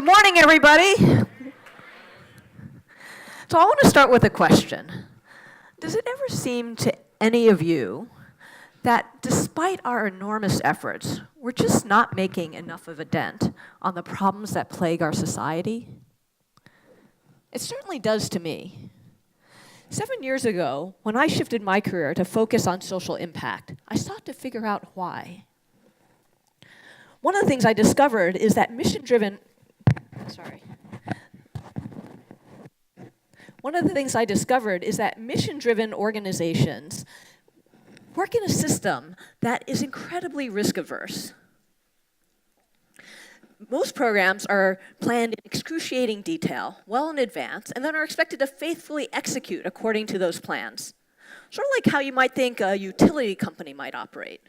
Good morning, everybody. So I want to start with a question. Does it ever seem to any of you that despite our enormous efforts, we're just not making enough of a dent on the problems that plague our society? It certainly does to me. 7 years ago, when I shifted my career to focus on social impact, I sought to figure out why. One of the things I discovered is that mission-driven organizations work in a system that is incredibly risk-averse. Most programs are planned in excruciating detail, well in advance, and then are expected to faithfully execute according to those plans. Sort of like how you might think a utility company might operate.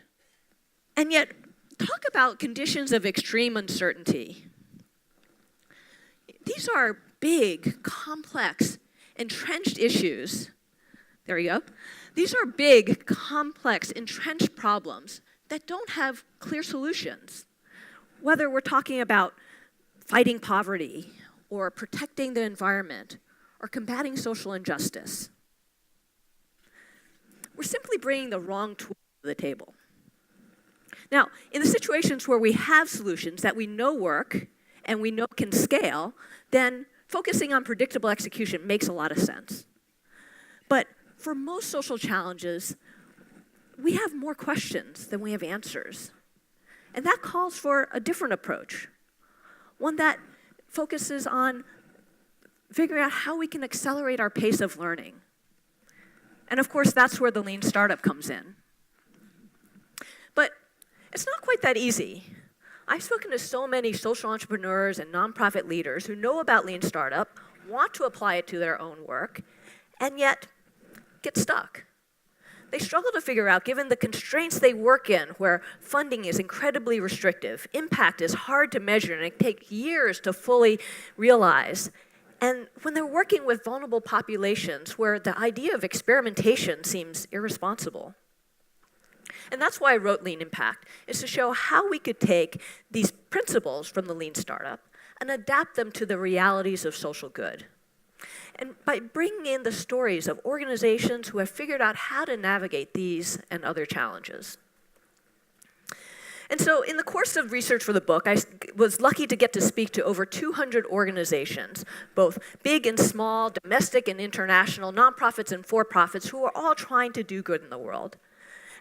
And yet, talk about conditions of extreme uncertainty. These are big, complex, entrenched issues. There you go. These are big, complex, entrenched problems that don't have clear solutions. Whether we're talking about fighting poverty, or protecting the environment, or combating social injustice. We're simply bringing the wrong tool to the table. Now, in the situations where we have solutions that we know work and we know can scale, then focusing on predictable execution makes a lot of sense. But for most social challenges, we have more questions than we have answers. And that calls for a different approach, one that focuses on figuring out how we can accelerate our pace of learning. And of course, that's where the lean startup comes in. But it's not quite that easy. I've spoken to so many social entrepreneurs and nonprofit leaders who know about lean startup, want to apply it to their own work, and yet get stuck. They struggle to figure out, given the constraints they work in, where funding is incredibly restrictive, impact is hard to measure, and it takes years to fully realize. And when they're working with vulnerable populations, where the idea of experimentation seems irresponsible. And that's why I wrote Lean Impact, is to show how we could take these principles from the lean startup and adapt them to the realities of social good. And by bringing in the stories of organizations who have figured out how to navigate these and other challenges. And so in the course of research for the book, I was lucky to get to speak to over 200 organizations, both big and small, domestic and international, nonprofits and for-profits, who are all trying to do good in the world.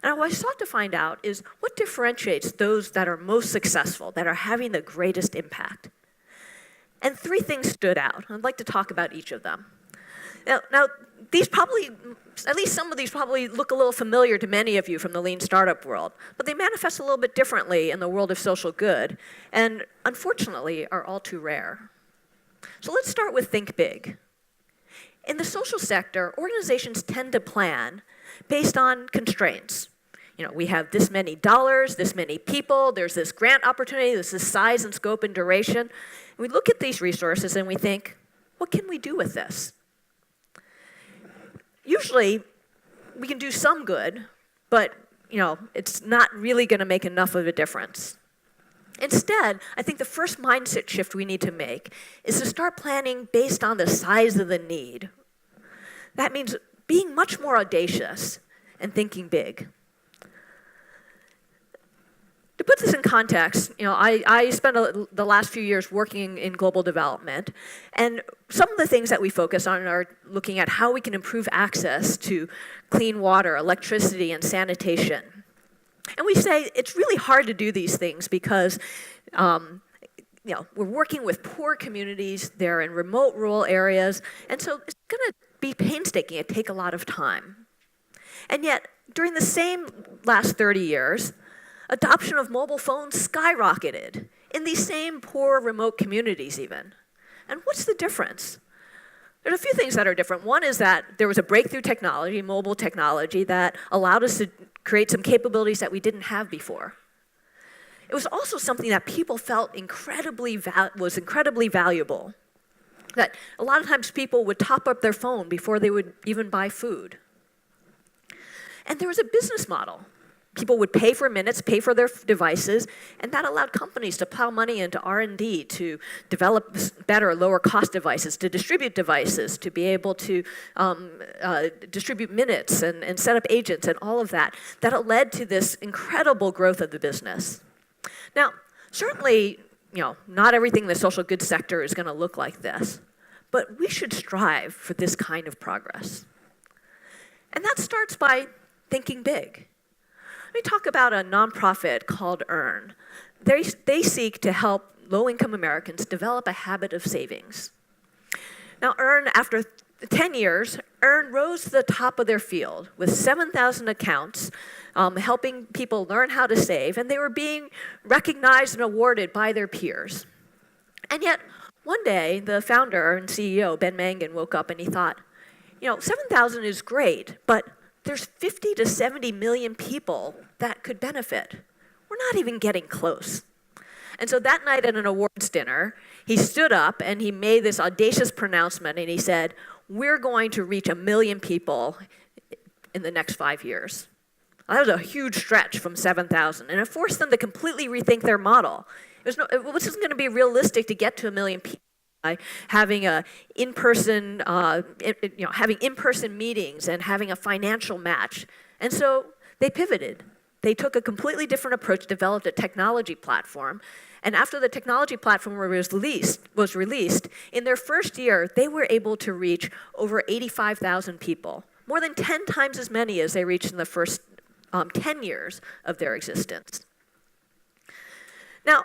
And what I sought to find out is what differentiates those that are most successful, that are having the greatest impact. And 3 things stood out. I'd like to talk about each of them. Now, these probably, at least some of these probably look a little familiar to many of you from the lean startup world, but they manifest a little bit differently in the world of social good, and unfortunately are all too rare. So let's start with think big. In the social sector, organizations tend to plan based on constraints. You know, we have this many dollars, this many people, there's this grant opportunity, this is size and scope and duration. And we look at these resources and we think, what can we do with this? Usually, we can do some good, but it's not really going to make enough of a difference. Instead, I think the first mindset shift we need to make is to start planning based on the size of the need. That means being much more audacious and thinking big. To put this in context, I spent the last few years working in global development, and some of the things that we focus on are looking at how we can improve access to clean water, electricity, and sanitation. And we say it's really hard to do these things because we're working with poor communities, they're in remote rural areas, and so it's going to be painstaking and take a lot of time. And yet, during the same last 30 years, adoption of mobile phones skyrocketed in these same poor remote communities even. And what's the difference? There's a few things that are different. One is that there was a breakthrough technology, mobile technology, that allowed us to create some capabilities that we didn't have before. It was also something that people felt was incredibly valuable. That a lot of times people would top up their phone before they would even buy food. And there was a business model. People would pay for minutes, pay for their devices, and that allowed companies to plow money into R&D to develop better, lower-cost devices, to distribute devices, to be able to distribute minutes and set up agents and all of that. That led to this incredible growth of the business. Now, certainly, not everything in the social goods sector is going to look like this, but we should strive for this kind of progress. And that starts by thinking big. Let me talk about a nonprofit called EARN. They seek to help low-income Americans develop a habit of savings. Now, EARN, after 10 years, EARN rose to the top of their field with 7,000 accounts, helping people learn how to save, and they were being recognized and awarded by their peers. And yet, one day, the founder and CEO, Ben Mangan, woke up and he thought, 7,000 is great, but there's 50 to 70 million people that could benefit. We're not even getting close. And so that night at an awards dinner, he stood up and he made this audacious pronouncement and he said, we're going to reach 1 million people in the next 5 years. That was a huge stretch from 7,000, and it forced them to completely rethink their model. It wasn't going to be realistic to get to 1 million people by having in-person meetings and having a financial match. And so they pivoted. They took a completely different approach, developed a technology platform, and after the technology platform was released, in their first year, they were able to reach over 85,000 people, more than 10 times as many as they reached in the first 10 years of their existence. Now,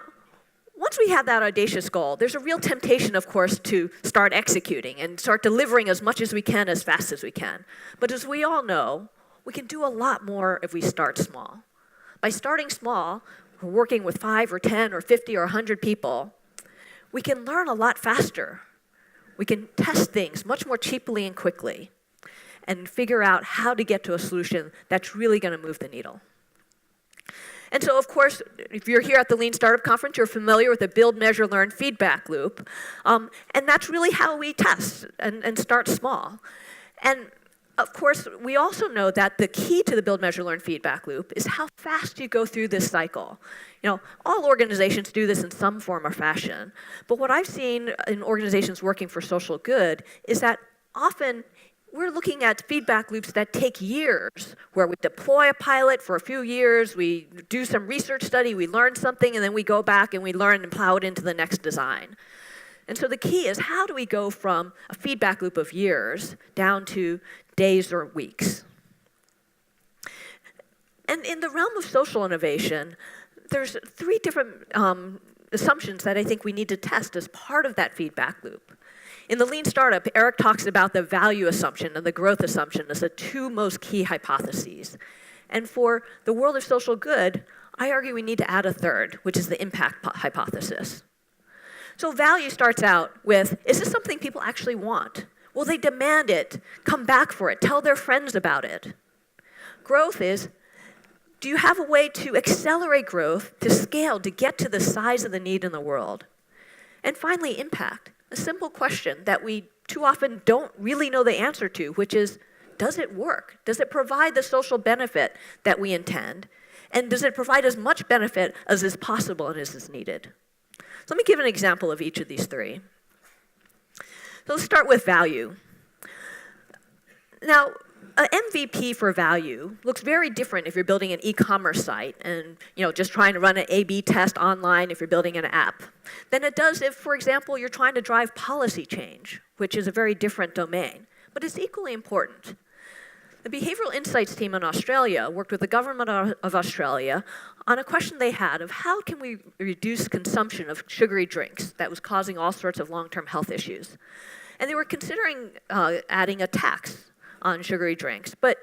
once we have that audacious goal, there's a real temptation, of course, to start executing and start delivering as much as we can as fast as we can. But as we all know, we can do a lot more if we start small. By starting small, we're working with 5 or 10 or 50 or 100 people, we can learn a lot faster. We can test things much more cheaply and quickly and figure out how to get to a solution that's really going to move the needle. And so, of course, if you're here at the Lean Startup Conference, you're familiar with the build, measure, learn feedback loop. And that's really how we test and start small. And of course, we also know that the key to the build, measure, learn feedback loop is how fast you go through this cycle. All organizations do this in some form or fashion. But what I've seen in organizations working for social good is that often we're looking at feedback loops that take years, where we deploy a pilot for a few years, we do some research study, we learn something, and then we go back and we learn and plow it into the next design. And so the key is, how do we go from a feedback loop of years down to days or weeks? And in the realm of social innovation, there's 3 different assumptions that I think we need to test as part of that feedback loop. In the Lean Startup, Eric talks about the value assumption and the growth assumption as the 2 most key hypotheses. And for the world of social good, I argue we need to add a 3rd, which is the impact hypothesis. So value starts out with, is this something people actually want? Will they demand it, come back for it, tell their friends about it? Growth is, do you have a way to accelerate growth, to scale, to get to the size of the need in the world? And finally, impact. A simple question that we too often don't really know the answer to, which is, does it work? Does it provide the social benefit that we intend? And does it provide as much benefit as is possible and as is needed? So let me give an example of each of these 3. So let's start with value. Now, an MVP for value looks very different if you're building an e-commerce site and just trying to run an A/B test online if you're building an app than it does if, for example, you're trying to drive policy change, which is a very different domain. But it's equally important. The behavioral insights team in Australia worked with the government of Australia on a question they had of how can we reduce consumption of sugary drinks that was causing all sorts of long-term health issues. And they were considering adding a tax on sugary drinks, but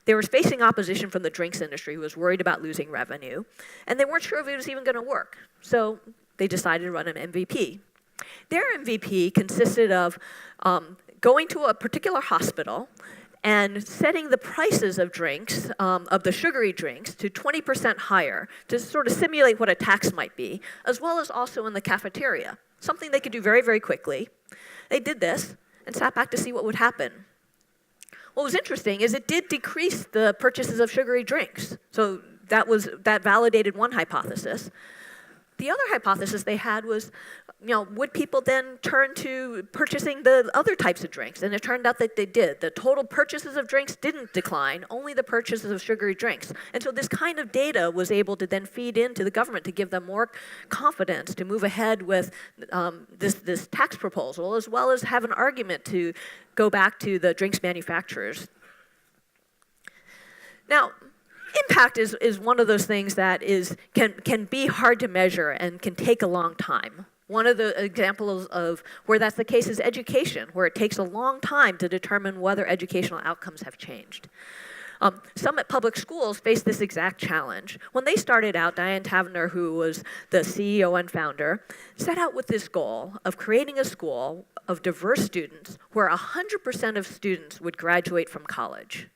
they were facing opposition from the drinks industry, who was worried about losing revenue, and they weren't sure if it was even going to work. So they decided to run an MVP. Their MVP consisted of going to a particular hospital and setting the prices of drinks, of the sugary drinks, to 20% higher to sort of simulate what a tax might be, as well as also in the cafeteria, something they could do very, very quickly. They did this and sat back to see what would happen. What was interesting is it did decrease the purchases of sugary drinks. So that validated one hypothesis. The other hypothesis they had was, would people then turn to purchasing the other types of drinks? And it turned out that they did. The total purchases of drinks didn't decline, only the purchases of sugary drinks. And so this kind of data was able to then feed into the government to give them more confidence to move ahead with this tax proposal, as well as have an argument to go back to the drinks manufacturers. Now, impact is one of those things that can be hard to measure and can take a long time. One of the examples of where that's the case is education, where it takes a long time to determine whether educational outcomes have changed. Some at public schools face this exact challenge. When they started out, Diane Taverner, who was the CEO and founder, set out with this goal of creating a school of diverse students where 100% of students would graduate from college.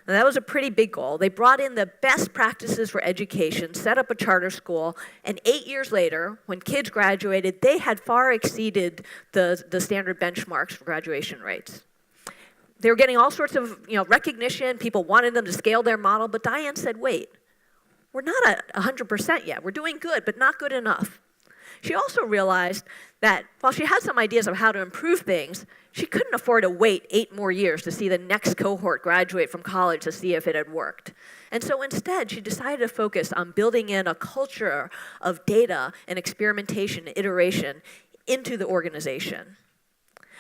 Now, that was a pretty big goal. They brought in the best practices for education, set up a charter school, and 8 years later, when kids graduated, they had far exceeded the standard benchmarks for graduation rates. They were getting all sorts of recognition. People wanted them to scale their model, but Diane said, wait, we're not at 100% yet. We're doing good, but not good enough. She also realized that while she had some ideas of how to improve things, she couldn't afford to wait 8 more years to see the next cohort graduate from college to see if it had worked. And so instead, she decided to focus on building in a culture of data and experimentation and iteration into the organization.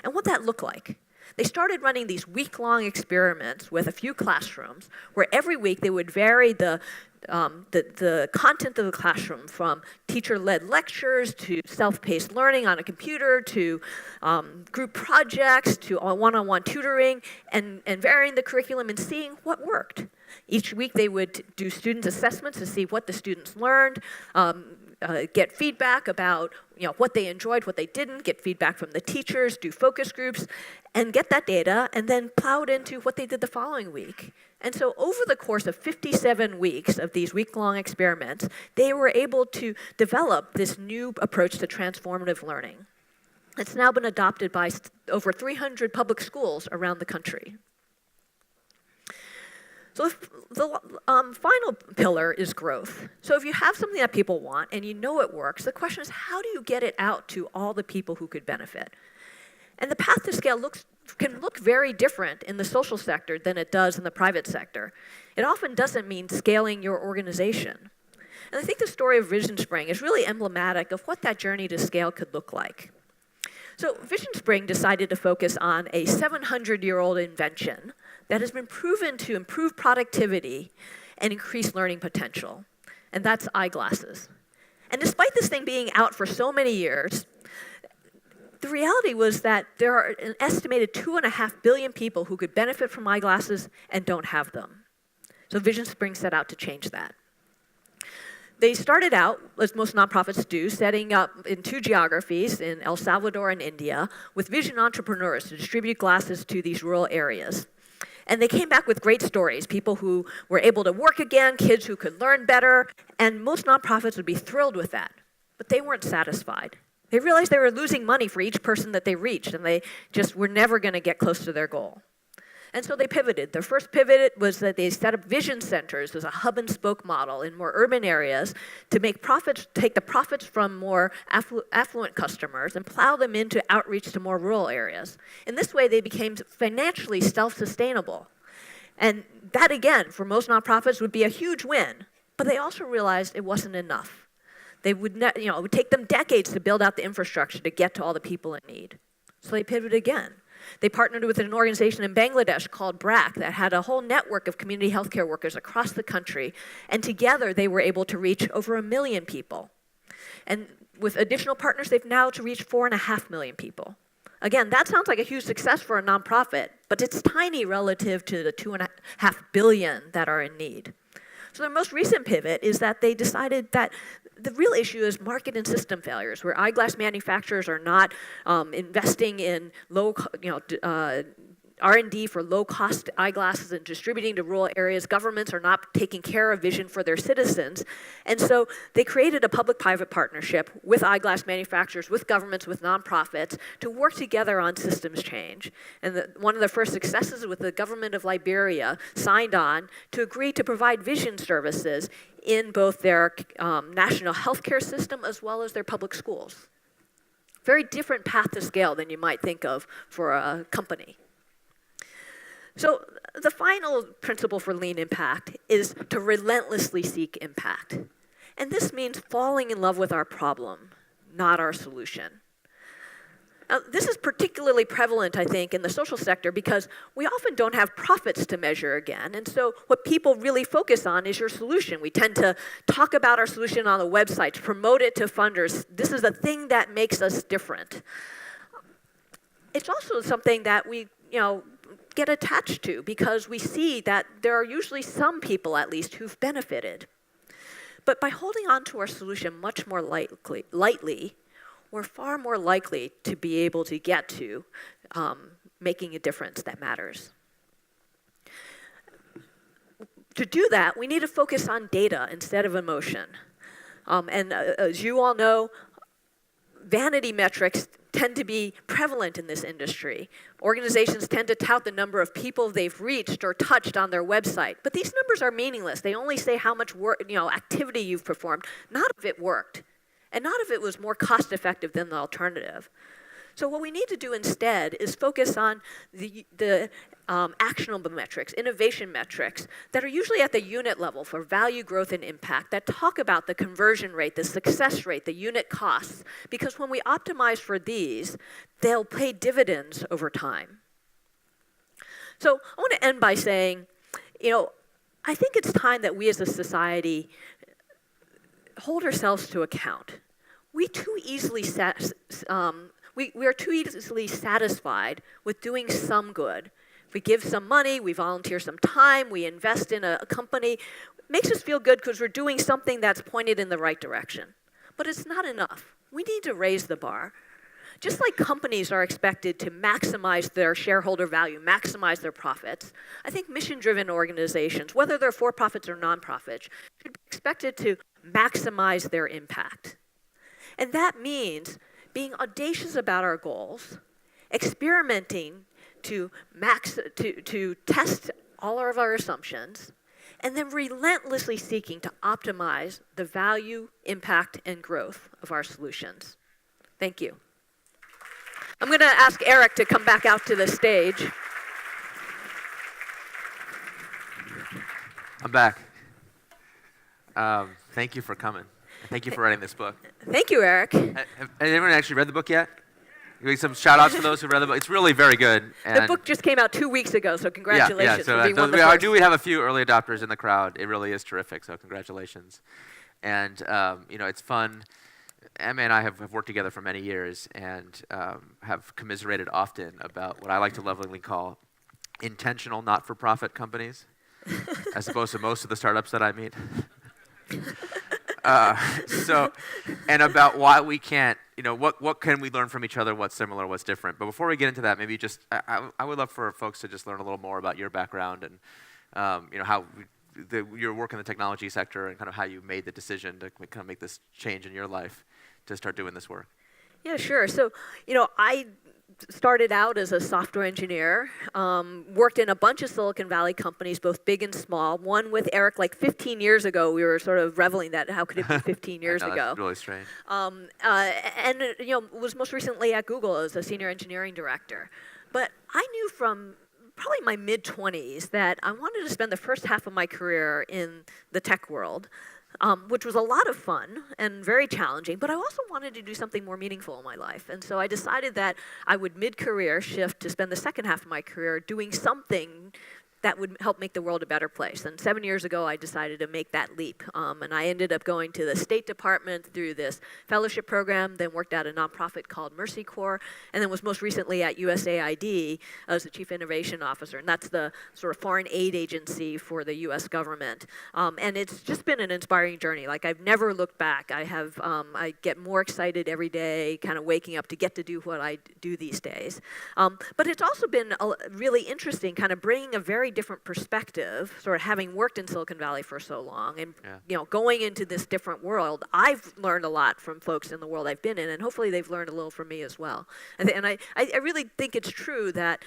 And what that looked like. They started running these week-long experiments with a few classrooms where every week they would vary the content of the classroom, from teacher-led lectures to self-paced learning on a computer to group projects to one-on-one tutoring, and varying the curriculum and seeing what worked. Each week they would do student assessments to see what the students learned, get feedback about what they enjoyed, what they didn't, get feedback from the teachers, do focus groups, and get that data, and then plow it into what they did the following week. And so over the course of 57 weeks of these week-long experiments, they were able to develop this new approach to transformative learning. It's now been adopted by over 300 public schools around the country. So the final pillar is growth. So if you have something that people want and you know it works, the question is, how do you get it out to all the people who could benefit? And the path to scale can look very different in the social sector than it does in the private sector. It often doesn't mean scaling your organization. And I think the story of Vision Spring is really emblematic of what that journey to scale could look like. So Vision Spring decided to focus on a 700-year-old invention that has been proven to improve productivity and increase learning potential, and that's eyeglasses. And despite this thing being out for so many years, the reality was that there are an estimated 2.5 billion people who could benefit from eyeglasses and don't have them. So Vision Spring set out to change that. They started out, as most nonprofits do, setting up in 2 geographies, in El Salvador and India, with vision entrepreneurs to distribute glasses to these rural areas. And they came back with great stories, people who were able to work again, kids who could learn better, and most nonprofits would be thrilled with that. But they weren't satisfied. They realized they were losing money for each person that they reached, and they just were never going to get close to their goal. And so they pivoted. Their first pivot was that they set up vision centers as a hub and spoke model in more urban areas to make profits, take the profits from more affluent customers and plow them into outreach to more rural areas. In this way, they became financially self-sustainable. And that, again, for most nonprofits would be a huge win. But they also realized it wasn't enough. It would take them decades to build out the infrastructure to get to all the people in need. So they pivoted again. They partnered with an organization in Bangladesh called BRAC that had a whole network of community healthcare workers across the country, and together they were able to reach over 1 million people. And with additional partners, they've now to reach 4.5 million people. Again, that sounds like a huge success for a nonprofit, but it's tiny relative to the 2.5 billion that are in need. So their most recent pivot is that they decided that the real issue is market and system failures, where eyeglass manufacturers are not investing in R&D for low-cost eyeglasses and distributing to rural areas. Governments are not taking care of vision for their citizens. And so they created a public-private partnership with eyeglass manufacturers, with governments, with nonprofits to work together on systems change. And one of the first successes was the government of Liberia signed on to agree to provide vision services in both their national healthcare system as well as their public schools. Very different path to scale than you might think of for a company. So the final principle for lean impact is to relentlessly seek impact. And this means falling in love with our problem, not our solution. Now, this is particularly prevalent, I think, in the social sector because we often don't have profits to measure again. And so what people really focus on is your solution. We tend to talk about our solution on the websites, promote it to funders. This is the thing that makes us different. It's also something that we, get attached to because we see that there are usually some people, at least, who've benefited. But by holding on to our solution much more lightly, we're far more likely to be able to get to making a difference that matters. To do that, we need to focus on data instead of emotion. As you all know, vanity metrics tend to be prevalent in this industry. Organizations tend to tout the number of people they've reached or touched on their website. But these numbers are meaningless. They only say how much work, activity you've performed. Not if it worked. And not if it was more cost-effective than the alternative. So what we need to do instead is focus on the actionable metrics, innovation metrics, that are usually at the unit level for value, growth, and impact, that talk about the conversion rate, the success rate, the unit costs. Because when we optimize for these, they'll pay dividends over time. So I want to end by saying, I think it's time that we as a society hold ourselves to account. We are too easily satisfied with doing some good. If we give some money, we volunteer some time, we invest in a company, it makes us feel good because we're doing something that's pointed in the right direction. But it's not enough. We need to raise the bar. Just like companies are expected to maximize their shareholder value, maximize their profits, I think mission-driven organizations, whether they're for-profits or non-profits, should be expected to maximize their impact. And that means being audacious about our goals, experimenting to test all of our assumptions, and then relentlessly seeking to optimize the value, impact, and growth of our solutions. Thank you. I'm going to ask Eric to come back out to the stage. I'm back. Thank you for coming. Thank you for writing this book. Thank you, Eric. Has anyone actually read the book yet? Give some shout outs for those who read the book. It's really very good. The book just came out 2 weeks ago, so congratulations so for being one of the first. We have a few early adopters in the crowd. It really is terrific, so congratulations. And, it's fun. Emma and I have worked together for many years and have commiserated often about what I like to lovingly call intentional not-for-profit companies, as opposed to most of the startups that I meet. And about why we can't, what can we learn from each other, what's similar, what's different. But before we get into that, maybe I would love for folks to just learn a little more about your background and, how your work in the technology sector and kind of how you made the decision to kind of make this change in your life to start doing this work. Yeah, sure. So, I started out as a software engineer, worked in a bunch of Silicon Valley companies, both big and small. One with Eric like 15 years ago. We were sort of reveling that, how could it be 15 years ago? That's really strange. Was most recently at Google as a senior engineering director. But I knew from probably my mid-20s that I wanted to spend the first half of my career in the tech world. Which was a lot of fun and very challenging, but I also wanted to do something more meaningful in my life. And so I decided that I would mid-career shift to spend the second half of my career doing something that would help make the world a better place. And 7 years ago, I decided to make that leap. And I ended up going to the State Department through this fellowship program, then worked at a nonprofit called Mercy Corps, and then was most recently at USAID as the Chief Innovation Officer. And that's the sort of foreign aid agency for the U.S. government. And it's just been an inspiring journey. Like, I've never looked back. I get more excited every day, kind of waking up to get to do what I do these days. But it's also been really interesting, kind of bringing a very different perspective, sort of having worked in Silicon Valley for so long, and going into this different world. I've learned a lot from folks in the world I've been in, and hopefully they've learned a little from me as well. And I really think it's true that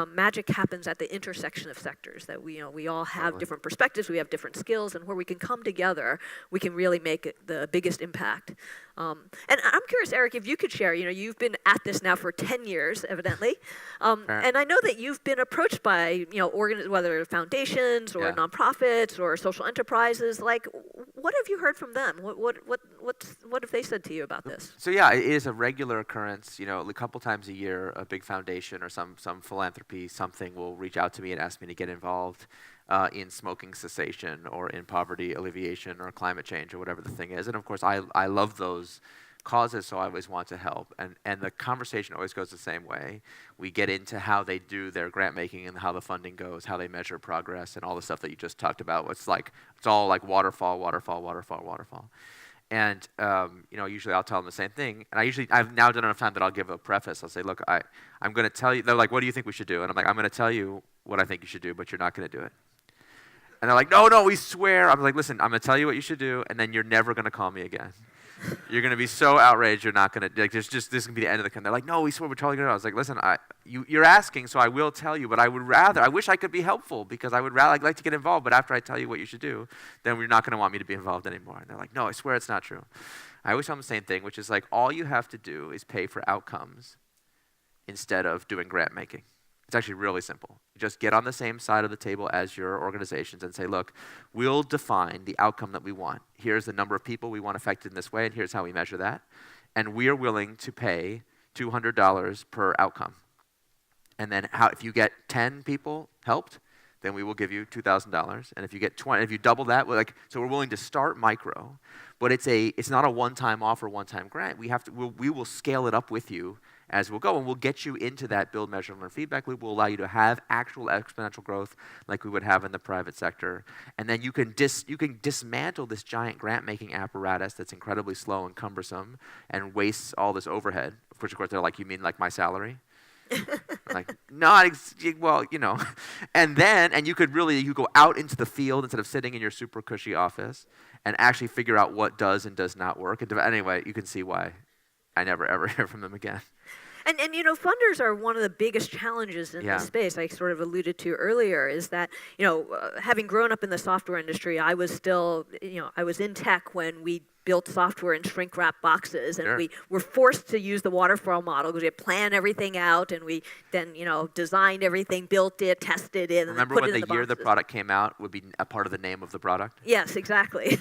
magic happens at the intersection of sectors. That we all have different perspectives, we have different skills, and where we can come together, we can really make the biggest impact. And I'm curious, Eric, if you could share. You've been at this now for 10 years, evidently, and I know that you've been approached by whether foundations or nonprofits or social enterprises. Like, what have you heard from them? What have they said to you about this? So yeah, it is a regular occurrence. A couple times a year, a big foundation or some philanthropy, something will reach out to me and ask me to get involved in smoking cessation or in poverty alleviation or climate change or whatever the thing is. And of course, I love those causes, so I always want to help. And the conversation always goes the same way. We get into how they do their grant making and how the funding goes, how they measure progress, and all the stuff that you just talked about. It's all like waterfall, waterfall, waterfall, waterfall. And usually I'll tell them the same thing. And I've now done enough time that I'll give a preface. I'll say, look, I'm going to tell you. They're like, what do you think we should do? And I'm like, I'm going to tell you what I think you should do, but you're not going to do it. And they're like, no, we swear. I'm like, listen, I'm going to tell you what you should do, and then you're never going to call me again. You're going to be so outraged, you're not going to, this is going to be the end of the con. They're like, no, we swear we're totally going to do it. I was like, listen, you're asking, so I will tell you, but I wish I could be helpful, because I would rather, like to get involved, but after I tell you what you should do, then you're not going to want me to be involved anymore. And they're like, no, I swear it's not true. I always tell them the same thing, which is like, all you have to do is pay for outcomes instead of doing grant making. It's actually really simple. You just get on the same side of the table as your organizations and say, look, we'll define the outcome that we want. Here's the number of people we want affected in this way, and here's how we measure that. And we are willing to pay $200 per outcome. And then if you get 10 people helped, then we will give you $2,000. And if you get 20, if you double that, so we're willing to start micro, but it's not a one-time offer, one-time grant. We will scale it up with you as we'll go, and we'll get you into that build, measure, and learn feedback loop. Will allow you to have actual exponential growth like we would have in the private sector. And then you can dismantle this giant grant-making apparatus that's incredibly slow and cumbersome and wastes all this overhead, which of course they're like, you mean like my salary? Like, well, and you could you go out into the field instead of sitting in your super cushy office and actually figure out what does and does not work. And anyway, you can see why I never ever hear from them again. And funders are one of the biggest challenges in this space. I sort of alluded to earlier is that, having grown up in the software industry, I was still, I was in tech when we built software in shrink wrap boxes, and we were forced to use the waterfall model because we had planned everything out, and we then, designed everything, built it, tested it, and remember then put when it in the year boxes. the product came out would be a part of the name of the product? Yes, exactly.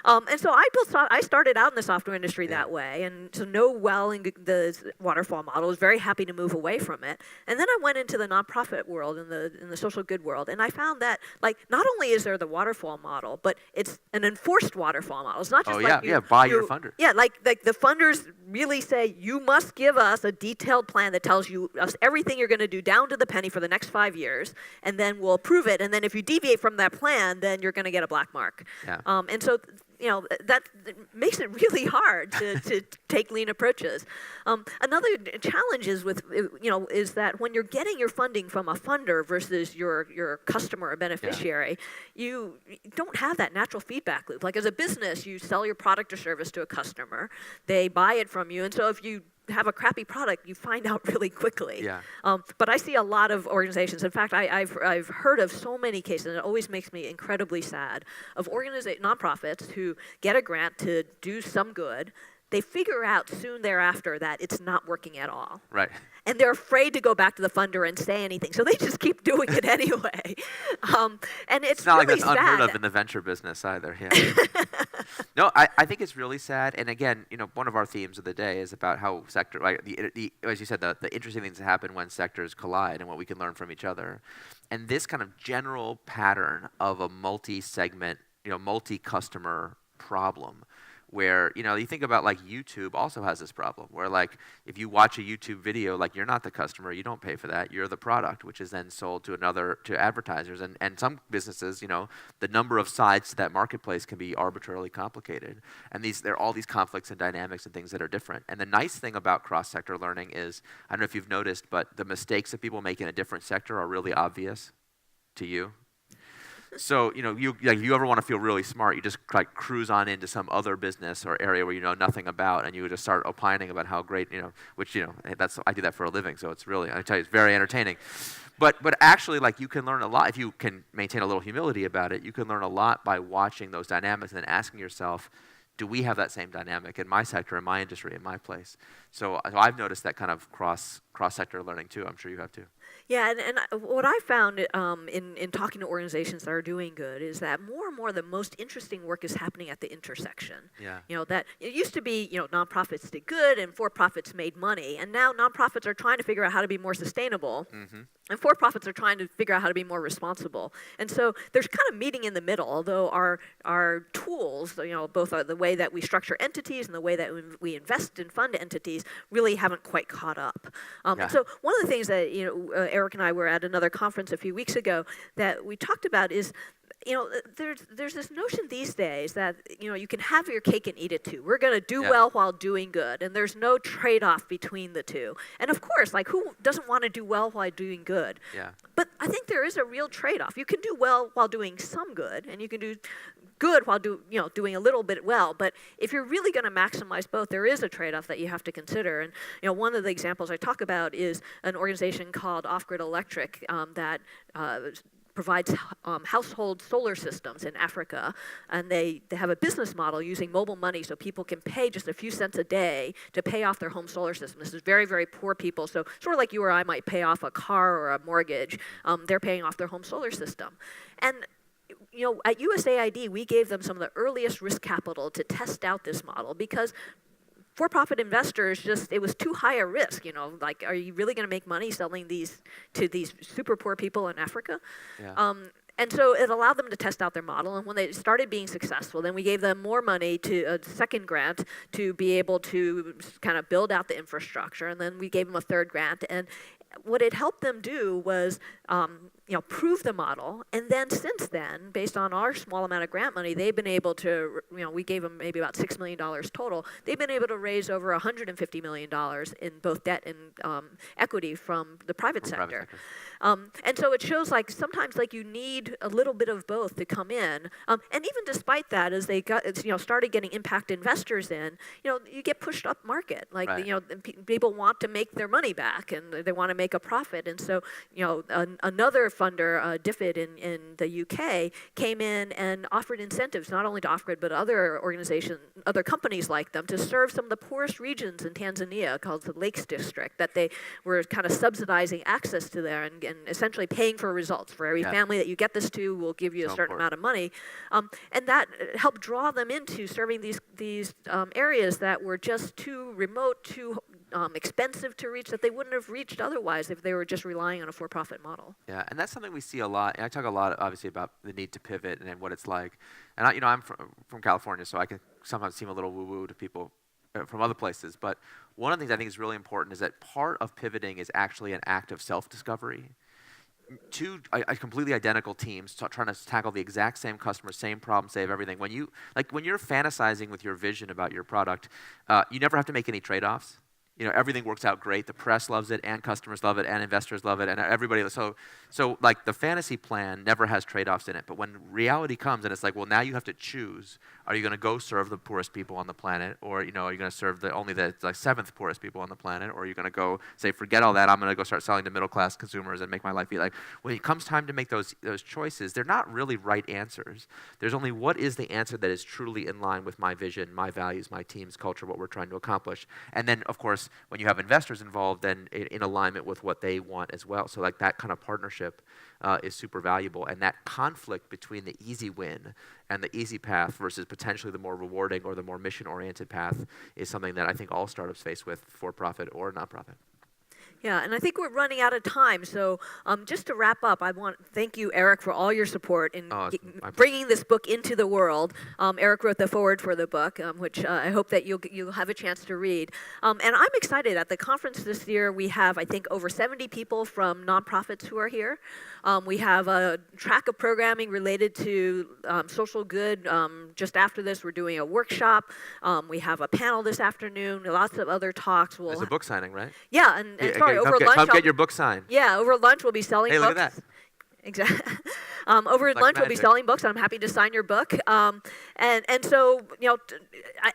And so I started out in the software industry that way, and to know well in the waterfall model, was very happy to move away from it. And then I went into the nonprofit world, in the social good world, and I found that not only is there the waterfall model, but it's an enforced waterfall model. It's not just buy your funder. Yeah, like the funders really say, you must give us a detailed plan that tells you everything you're going to do down to the penny for the next 5 years, and then we'll approve it. And then if you deviate from that plan, then you're going to get a black mark. Yeah. And so that makes it really hard to take lean approaches. Another challenge is is that when you're getting your funding from a funder versus your customer or beneficiary, you don't have that natural feedback loop. Like, as a business, you sell your product or service to a customer, they buy it from you, and so if you have a crappy product, you find out really quickly. Yeah. But I see a lot of organizations. In fact, I've heard of so many cases, and it always makes me incredibly sad, of nonprofits who get a grant to do some good. They figure out soon thereafter that it's not working at all. Right. And they're afraid to go back to the funder and say anything, so they just keep doing it anyway. And it's not really like that's sad. unheard of in the venture business either. Yeah. No, I think it's really sad. And again, one of our themes of the day is about how sector, as you said, the interesting things that happen when sectors collide and what we can learn from each other. And this kind of general pattern of a multi-segment, multi-customer problem where, you think about like YouTube also has this problem where like if you watch a YouTube video, like you're not the customer, you don't pay for that, you're the product, which is then sold to advertisers. And some businesses, the number of sides to that marketplace can be arbitrarily complicated. And there are all these conflicts and dynamics and things that are different. And the nice thing about cross-sector learning is, I don't know if you've noticed, but the mistakes that people make in a different sector are really obvious to you. So, you ever want to feel really smart, you just like cruise on into some other business or area where you know nothing about, and you just start opining about how great, which, I do that for a living, so it's really, I tell you, it's very entertaining. But actually, like, you can learn a lot, if you can maintain a little humility about it, you can learn a lot by watching those dynamics and then asking yourself, do we have that same dynamic in my sector, in my industry, in my place? So I've noticed that kind of cross-sector learning too. I'm sure you have too. Yeah, and what I found in talking to organizations that are doing good is that more and more the most interesting work is happening at the intersection. Yeah. That it used to be, nonprofits did good and for-profits made money, and now nonprofits are trying to figure out how to be more sustainable. Mm-hmm. And for-profits are trying to figure out how to be more responsible. And so there's kind of meeting in the middle, although our tools, both the way that we structure entities and the way that we invest and fund entities really haven't quite caught up. And so one of the things that, Eric and I were at another conference a few weeks ago that we talked about is, there's this notion these days that, you can have your cake and eat it too. We're going to do well while doing good, and there's no trade-off between the two. And of course, like, who doesn't want to do well while doing good? Yeah. But I think there is a real trade-off. You can do well while doing some good, and you can do good while doing a little bit well. But if you're really going to maximize both, there is a trade-off that you have to consider. And one of the examples I talk about is an organization called Off-Grid Electric that provides household solar systems in Africa, and they have a business model using mobile money so people can pay just a few cents a day to pay off their home solar system. This is very, very poor people, so sort of like you or I might pay off a car or a mortgage, they're paying off their home solar system. And at USAID, we gave them some of the earliest risk capital to test out this model because for-profit investors it was too high a risk, like, are you really going to make money selling these to these super poor people in Africa? Yeah. And so it allowed them to test out their model, and when they started being successful, then we gave them more money to a second grant to be able to kind of build out the infrastructure, and then we gave them a third grant, and what it helped them do was prove the model, and then since then, based on our small amount of grant money, they've been able to, we gave them maybe about $6 million total, they've been able to raise over $150 million in both debt and equity from the private sector. And so it shows like sometimes like you need a little bit of both to come in, and even despite that, as they started getting impact investors in, you get pushed up market, like right. People want to make their money back and they want to make a profit, and so another funder, DFID in the UK, came in and offered incentives not only to Off-Grid but other organizations, other companies like them, to serve some of the poorest regions in Tanzania called the Lakes District, that they were kind of subsidizing access to there and essentially paying for results. For every family that you get this to, we'll give you a certain amount of money, and that helped draw them into serving these areas that were just too remote, too expensive to reach, that they wouldn't have reached otherwise if they were just relying on a for-profit model. Yeah, and that's something we see a lot. And I talk a lot, obviously, about the need to pivot and what it's like. And I'm from California, so I can sometimes seem a little woo-woo to people from other places. But one of the things I think is really important is that part of pivoting is actually an act of self-discovery. Two completely identical teams trying to tackle the exact same customer, same problem, save everything. When you're fantasizing with your vision about your product, you never have to make any trade-offs. Everything works out great. The press loves it, and customers love it, and investors love it, and everybody. So like the fantasy plan never has trade-offs in it. But when reality comes, and it's like, well, now you have to choose: are you going to go serve the poorest people on the planet, or are you going to serve only the seventh poorest people on the planet, or are you going to go say, forget all that, I'm going to go start selling to middle-class consumers and make my life be like? When it comes time to make those choices, they're not really right answers. There's only what is the answer that is truly in line with my vision, my values, my team's culture, what we're trying to accomplish, and then of course, when you have investors involved, then in alignment with what they want as well. So like that kind of partnership is super valuable. And that conflict between the easy win and the easy path versus potentially the more rewarding or the more mission-oriented path is something that I think all startups face with, for-profit or nonprofit. Yeah, and I think we're running out of time. So just to wrap up, I want to thank you, Eric, for all your support in bringing this book into the world. Eric wrote the foreword for the book, which I hope that you'll have a chance to read. And I'm excited. At the conference this year, we have, I think, over 70 people from nonprofits who are here. We have a track of programming related to social good. Just after this, we're doing a workshop. We have a panel this afternoon, lots of other talks. There's a book signing, right? Yeah, and sorry, over lunch. Come get your book signed. Yeah, over lunch we'll be selling books. Hey, look at that. Exactly. Over lunch magic. we'll be selling books. I'm happy to sign your book. And so,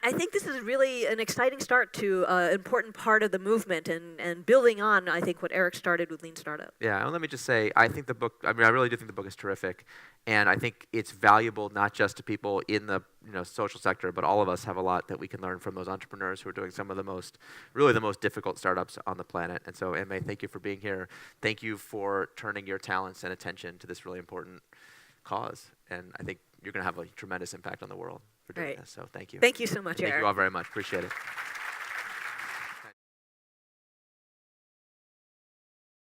I think this is really an exciting start to an important part of the movement and building on, I think, what Eric started with Lean Startup. Yeah, and let me just say, I think the book, I really do think the book is terrific. And I think it's valuable not just to people in the social sector, but all of us have a lot that we can learn from those entrepreneurs who are doing some of the most difficult startups on the planet. And so, Emma, thank you for being here. Thank you for turning your talents and attention to this really important cause. And I think you're going to have a tremendous impact on the world for doing this. So thank you. Thank you so much, Eric. Thank you all very much. Appreciate it.